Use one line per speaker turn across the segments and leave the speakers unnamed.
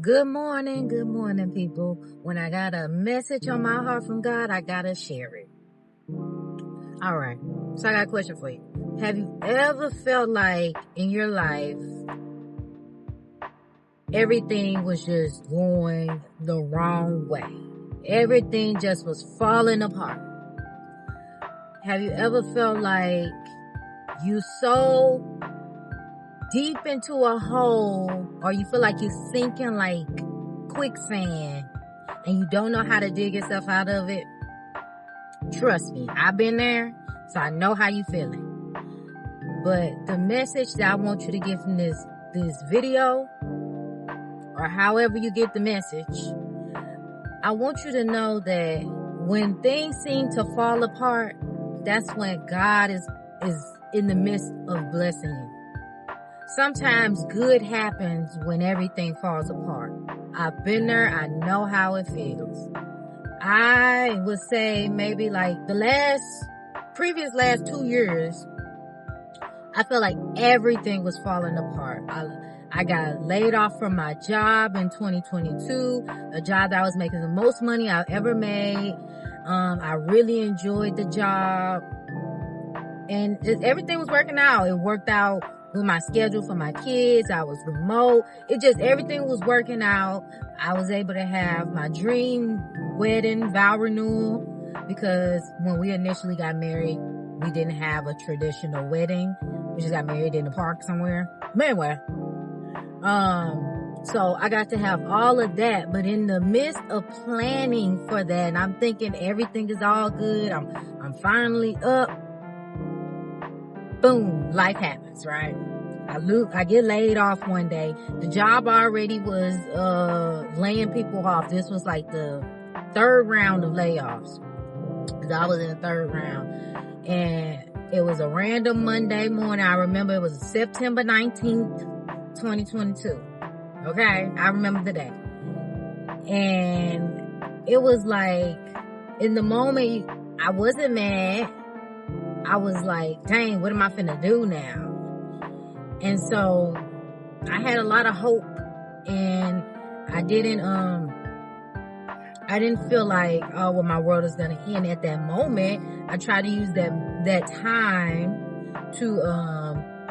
Good morning, people. When I got a message on my heart from God, I gotta share it. All right. So I got a question for you. Have you ever felt like in your life, everything was just going the wrong way? Everything just was falling apart. Have you ever felt like you so deep into a hole, or you feel like you're sinking like quicksand and you don't know how to dig yourself out of it? Trust me, I've been there, so I know how you feeling. But the message that I want you to get from this video, or however you get the message, I want you to know that when things seem to fall apart, that's when God is in the midst of blessing you. Sometimes good happens when everything falls apart. I've been there. I know how it feels. I would say maybe like the previous last 2 years, I felt like everything was falling apart. I got laid off from my job in 2022, a job that I was making the most money I've ever made. I really enjoyed the job, and everything was working out. It worked out with my schedule for my kids. I was remote. Everything was working out. I was able to have my dream wedding vow renewal, because when we initially got married, we didn't have a traditional wedding. We just got married in the park somewhere. But anyway, so I got to have all of that, but in the midst of planning for that, and I'm thinking everything is all good. I'm finally up. Boom, life happens, right? I get laid off one day. The job already was laying people off. This was like the third round of layoffs. I was in the third round, and it was a random Monday morning. I remember it was September 19th, 2022. Okay, I remember the day. And it was like, in the moment, I wasn't mad. I was like, dang, what am I finna do now? And so I had a lot of hope, and I didn't feel like, oh, well, my world is gonna end at that moment. I tried to use that time to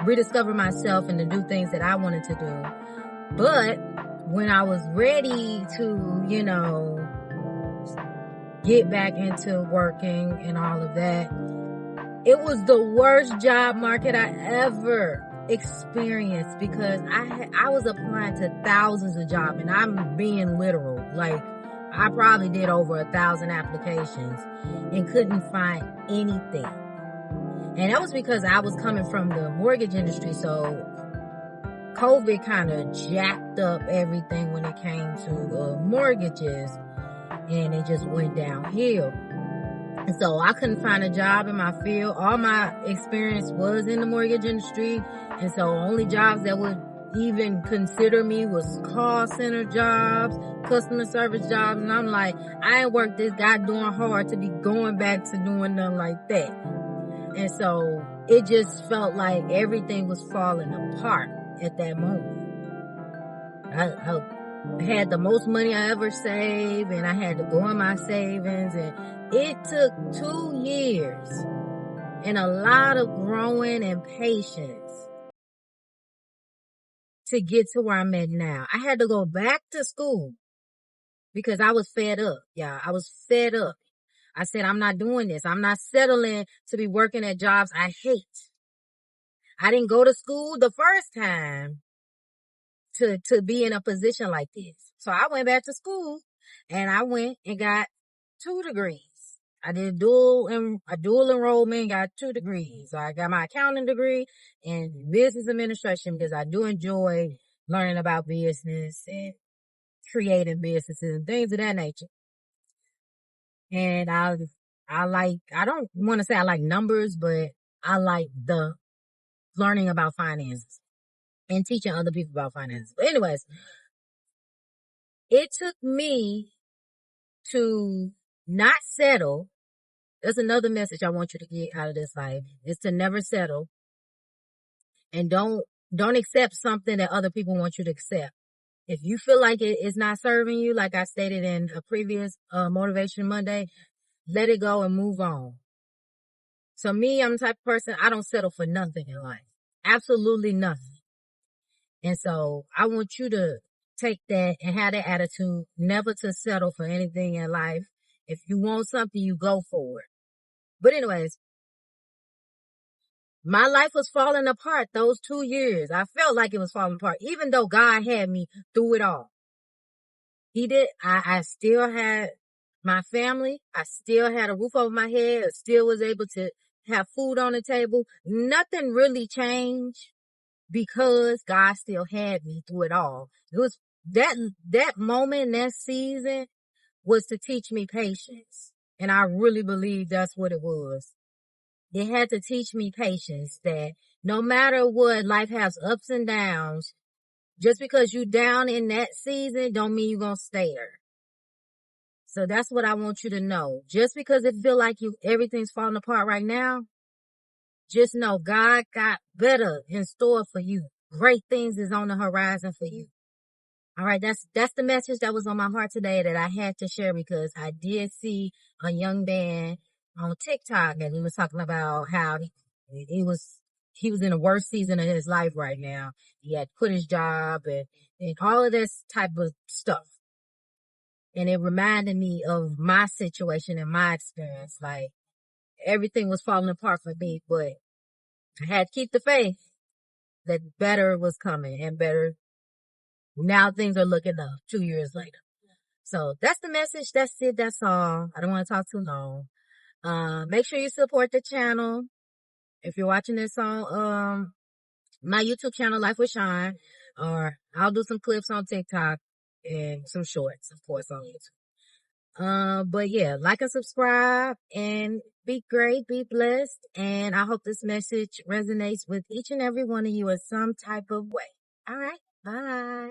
rediscover myself and to do things that I wanted to do. But when I was ready to, get back into working and all of that, it was the worst job market I ever experienced, because I was applying to thousands of jobs, and I'm being literal. Like, I probably did over 1,000 applications and couldn't find anything. And that was because I was coming from the mortgage industry, so COVID kind of jacked up everything when it came to mortgages, and it just went downhill. And so I couldn't find a job in my field. All my experience was in the mortgage industry, and so only jobs that would even consider me was call center jobs, customer service jobs, and I'm like, I ain't worked this goddamn hard to be going back to doing nothing like that. And so it just felt like everything was falling apart at that moment. I had the most money I ever saved, and I had to go in my savings, and it took 2 years and a lot of growing and patience to get to where I'm at now. I had to go back to school because I was fed up. Yeah, I was fed up. I said, I'm not doing this. I'm not settling to be working at jobs I hate. I didn't go to school the first time to be in a position like this. So I went back to school, and I went and got 2 degrees. I did a dual enrollment, got 2 degrees. So I got my accounting degree and business administration, because I do enjoy learning about business and creating businesses and things of that nature. And I don't want to say I like numbers, but I like the learning about finances and teaching other people about finances. But anyways, it took me to not settle. That's another message I want you to get out of this life, is to never settle, and don't accept something that other people want you to accept. If you feel like it is not serving you, like I stated in a previous Motivation Monday, let it go and move on. So me, I'm the type of person, I don't settle for nothing in life. Absolutely nothing. And so I want you to take that and have that attitude, never to settle for anything in life. If you want something, you go for it. But anyways, my life was falling apart those 2 years. I felt like it was falling apart, even though God had me through it all. He did. I still had my family. I still had a roof over my head. I still was able to have food on the table. Nothing really changed because God still had me through it all. It was that moment, that season was to teach me patience. And I really believe that's what it was. It had to teach me patience, that no matter what, life has ups and downs. Just because you down in that season don't mean you're going to stay there. So that's what I want you to know. Just because it feel like everything's falling apart right now, just know God got better in store for you. Great things is on the horizon for you. All right, that's the message that was on my heart today that I had to share, because I did see a young man on TikTok and he was talking about how he was in the worst season of his life right now. He had quit his job and all of this type of stuff. And it reminded me of my situation and my experience. Like, everything was falling apart for me, but I had to keep the faith that better was coming and better. Now things are looking up 2 years later. So that's the message. That's it. That's all. I don't want to talk too long. Make sure you support the channel. If you're watching this on, my YouTube channel, Life with Shaun, or I'll do some clips on TikTok and some shorts, of course, on YouTube. But yeah, like and subscribe and be great, be blessed. And I hope this message resonates with each and every one of you in some type of way. All right. Bye.